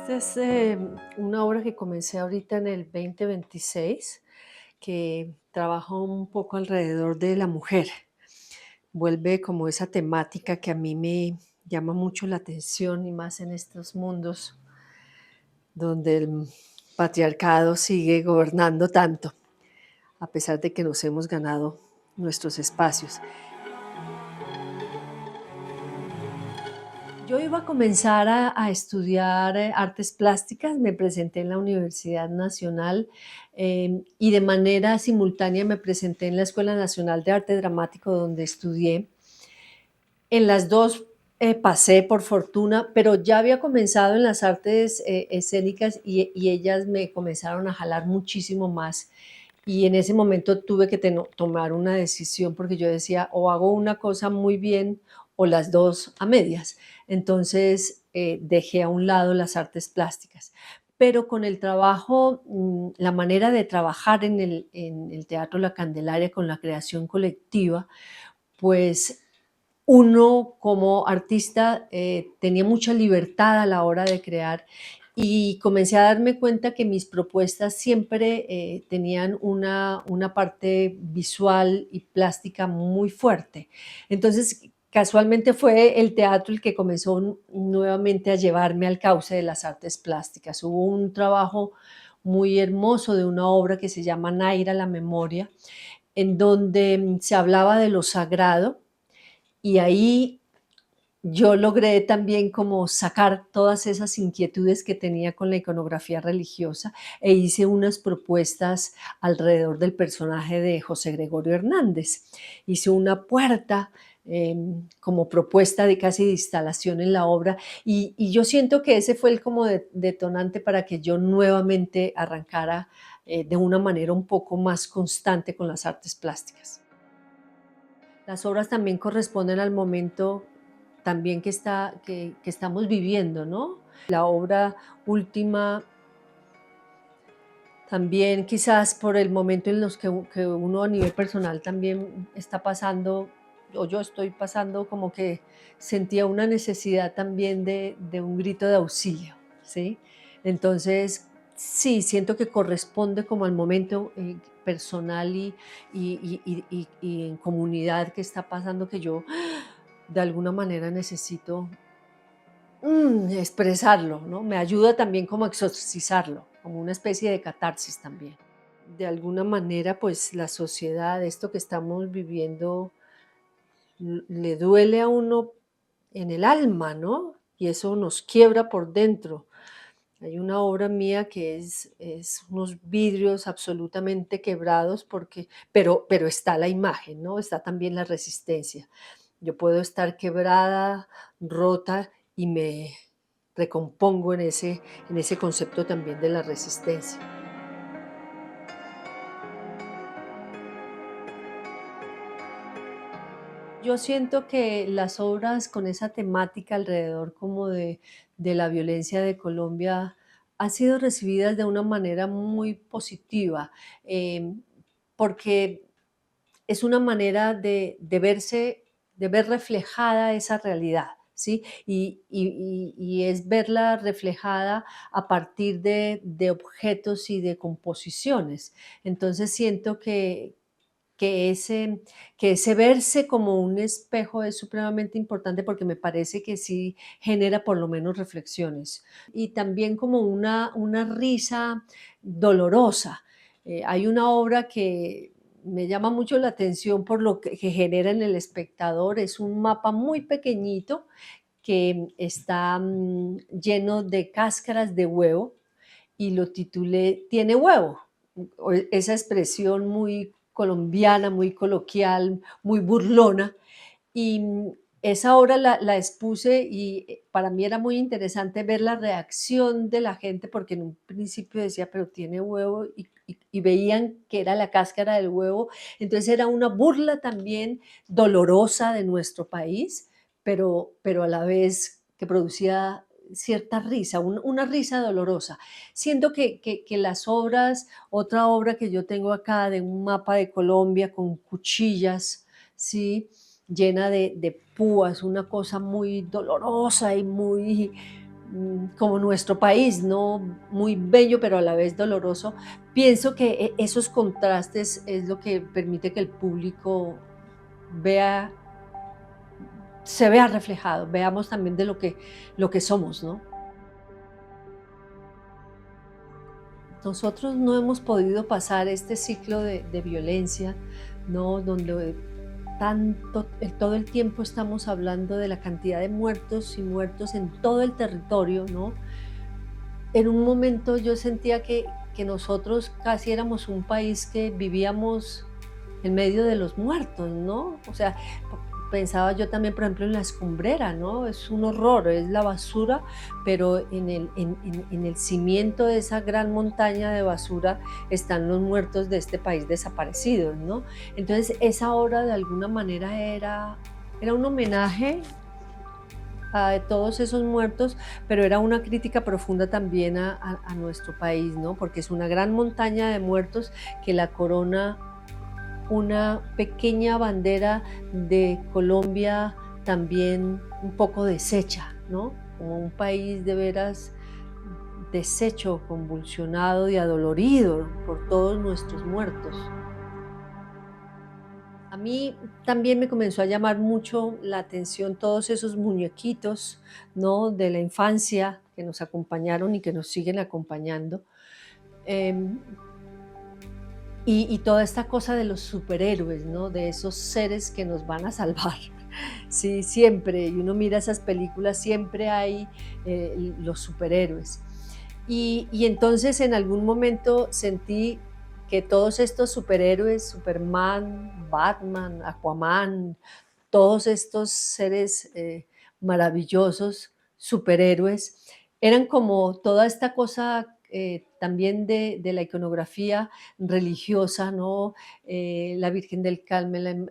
Esta es una obra que comencé ahorita en el 2026, que trabaja un poco alrededor de la mujer. Vuelve como esa temática que a mí me llama mucho la atención y más en estos mundos donde el patriarcado sigue gobernando tanto, a pesar de que nos hemos ganado nuestros espacios. Yo iba a comenzar a estudiar artes plásticas, me presenté en la Universidad Nacional y de manera simultánea me presenté en la Escuela Nacional de Arte Dramático donde estudié. En las dos pasé por fortuna, pero ya había comenzado en las artes escénicas y ellas me comenzaron a jalar muchísimo más. Y en ese momento tuve que tomar una decisión porque yo decía, o hago una cosa muy bien o las dos a medias. Entonces dejé a un lado las artes plásticas. Pero con el trabajo, la manera de trabajar en el Teatro La Candelaria con la creación colectiva, pues uno como artista tenía mucha libertad a la hora de crear y comencé a darme cuenta que mis propuestas siempre tenían una parte visual y plástica muy fuerte. Entonces, casualmente fue el teatro el que comenzó nuevamente a llevarme al cauce de las artes plásticas. Hubo un trabajo muy hermoso de una obra que se llama Naira la Memoria, en donde se hablaba de lo sagrado y ahí yo logré también como sacar todas esas inquietudes que tenía con la iconografía religiosa e hice unas propuestas alrededor del personaje de José Gregorio Hernández. Hice una puerta como propuesta de casi de instalación en la obra y yo siento que ese fue el como detonante para que yo nuevamente arrancara de una manera un poco más constante con las artes plásticas. Las obras también corresponden al momento también que estamos viviendo, ¿no? La obra última también quizás por el momento en los que uno a nivel personal también está pasando, o yo estoy pasando, como que sentía una necesidad también de un grito de auxilio, ¿sí? Entonces, sí, siento que corresponde como al momento personal y en comunidad que está pasando que yo de alguna manera necesito expresarlo, ¿no? Me ayuda también como a exorcizarlo, como una especie de catarsis también. De alguna manera, pues la sociedad, esto que estamos viviendo, le duele a uno en el alma, ¿no? Y eso nos quiebra por dentro. Hay una obra mía que es unos vidrios absolutamente quebrados pero está la imagen, ¿no? Está también la resistencia. Yo puedo estar quebrada, rota y me recompongo en ese concepto también de la resistencia. Yo siento que las obras con esa temática alrededor como de la violencia de Colombia han sido recibidas de una manera muy positiva, porque es una manera de ver reflejada esa realidad, ¿sí? Y es verla reflejada a partir de objetos y de composiciones. Entonces siento que ese, que ese verse como un espejo es supremamente importante porque me parece que sí genera por lo menos reflexiones. Y también como una risa dolorosa. Hay una obra que me llama mucho la atención por lo que genera en el espectador. Es un mapa muy pequeñito que está lleno de cáscaras de huevo y lo titulé Tiene huevo. Esa expresión muy colombiana, muy coloquial, muy burlona. Y esa obra la expuse y para mí era muy interesante ver la reacción de la gente porque en un principio decía, pero tiene huevo y veían que era la cáscara del huevo. Entonces era una burla también dolorosa de nuestro país, pero a la vez que producía cierta risa, una risa dolorosa. Siento que las obras, otra obra que yo tengo acá de un mapa de Colombia con cuchillas, ¿sí? Llena de púas, una cosa muy dolorosa y muy, como nuestro país, ¿no? Muy bello, pero a la vez doloroso. Pienso que esos contrastes es lo que permite que el público vea, se vea reflejado, veamos también de lo que somos, ¿no? Nosotros no hemos podido pasar este ciclo de violencia, ¿no? Donde todo el tiempo estamos hablando de la cantidad de muertos y muertos en todo el territorio, ¿no? En un momento yo sentía que nosotros casi éramos un país que vivíamos en medio de los muertos, ¿no? O sea, pensaba yo también, por ejemplo, en la escombrera, ¿no? Es un horror, es la basura, pero en el cimiento de esa gran montaña de basura están los muertos de este país desaparecidos, ¿no? Entonces, esa obra de alguna manera era un homenaje a todos esos muertos, pero era una crítica profunda también a nuestro país, ¿no? Porque es una gran montaña de muertos que la corona una pequeña bandera de Colombia también un poco deshecha, ¿no? Como un país de veras deshecho, convulsionado y adolorido por todos nuestros muertos. A mí también me comenzó a llamar mucho la atención todos esos muñequitos, ¿no? De la infancia que nos acompañaron y que nos siguen acompañando. Em, y toda esta cosa de los superhéroes, ¿no? De esos seres que nos van a salvar. Sí, siempre. Y uno mira esas películas, siempre hay los superhéroes. Y entonces en algún momento sentí que todos estos superhéroes, Superman, Batman, Aquaman, todos estos seres maravillosos, superhéroes, eran como toda esta cosa también de la iconografía religiosa, ¿no? La Virgen del Carmen,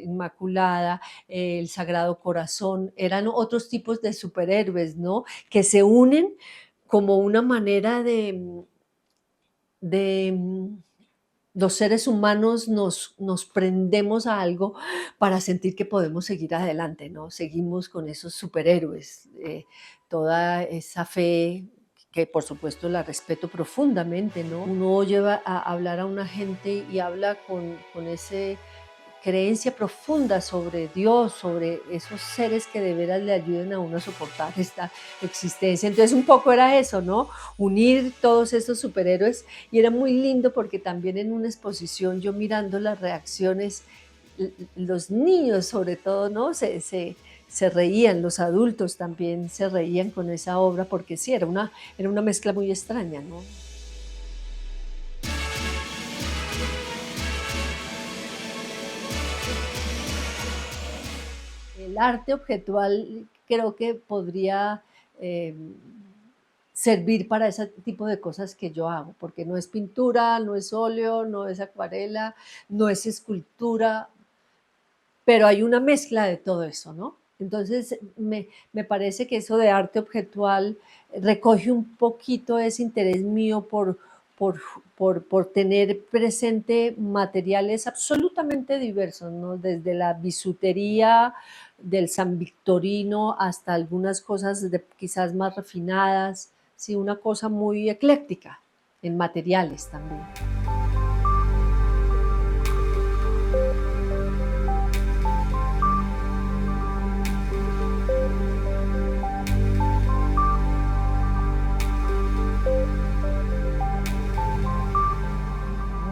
Inmaculada, el Sagrado Corazón, eran otros tipos de superhéroes, ¿no? Que se unen como una manera de los seres humanos nos prendemos a algo para sentir que podemos seguir adelante, ¿no? Seguimos con esos superhéroes, toda esa fe que por supuesto la respeto profundamente, ¿no? Uno oye a hablar a una gente y habla con ese creencia profunda sobre Dios, sobre esos seres que de veras le ayuden a uno a soportar esta existencia. Entonces un poco era eso, ¿no? Unir todos esos superhéroes y era muy lindo porque también en una exposición yo mirando las reacciones, los niños sobre todo, ¿no? Se reían, los adultos también se reían con esa obra porque sí, era una mezcla muy extraña, ¿no? El arte objetual creo que podría eh, servir para ese tipo de cosas que yo hago, porque no es pintura, no es óleo, no es acuarela, no es escultura, pero hay una mezcla de todo eso, ¿no? Entonces, me parece que eso de arte objetual recoge un poquito ese interés mío por, por tener presente materiales absolutamente diversos, ¿no? Desde la bisutería del San Victorino hasta algunas cosas quizás más refinadas, sí, una cosa muy ecléctica en materiales también.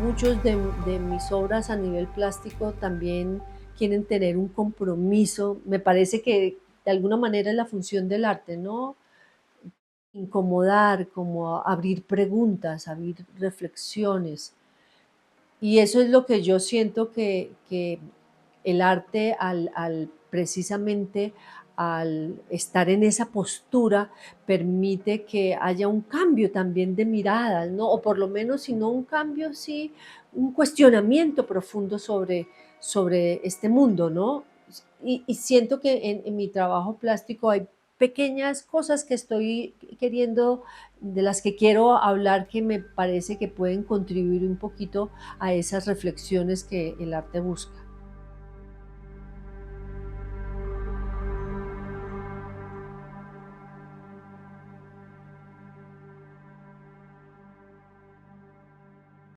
Muchos de mis obras a nivel plástico también quieren tener un compromiso. Me parece que de alguna manera es la función del arte, ¿no? Incomodar, como abrir preguntas, abrir reflexiones. Y eso es lo que yo siento que el arte al precisamente al estar en esa postura permite que haya un cambio también de miradas, ¿no? O por lo menos, si no un cambio, sí un cuestionamiento profundo sobre este mundo, ¿no? Y siento que en mi trabajo plástico hay pequeñas cosas que estoy queriendo, de las que quiero hablar, que me parece que pueden contribuir un poquito a esas reflexiones que el arte busca.